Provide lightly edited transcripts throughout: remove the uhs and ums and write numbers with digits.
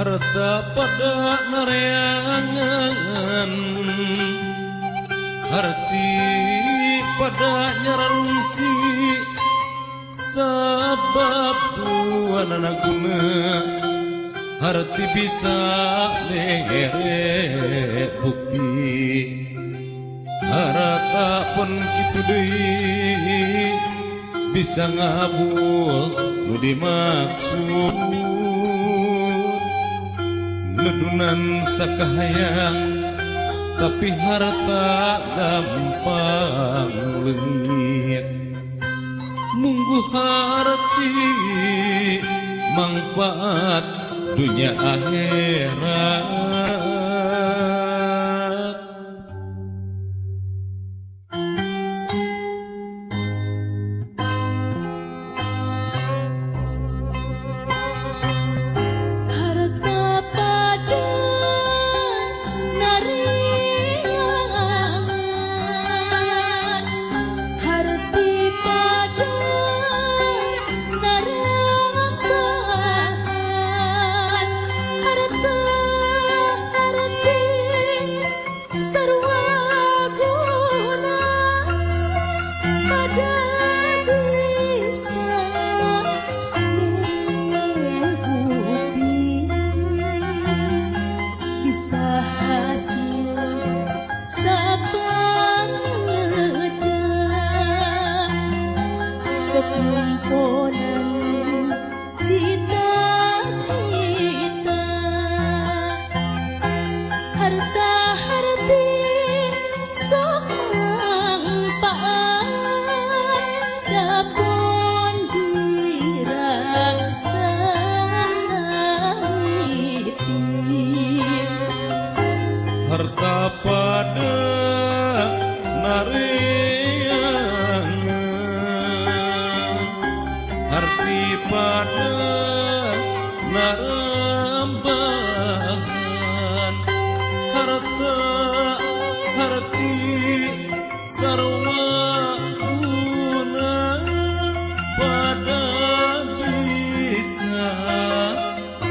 harta pada nareangan harti pada nyararungsi sabab tuan anak guna harti bisa mere bukti harta pun kitu deui bisa ngabul nu dimaksud nudunan sakahayang tapi harta gampang leungit munggu harti manfaat dunia akhirat. Harta pada nareangan harti pada narambahan harta harti sarwa guna pada bisa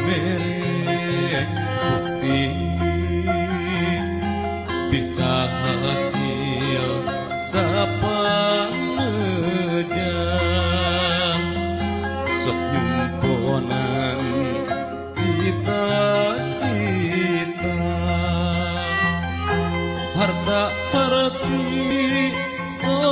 mere bukti bisa hasil sapanejang sok nyumponan cita-cita harta harti sok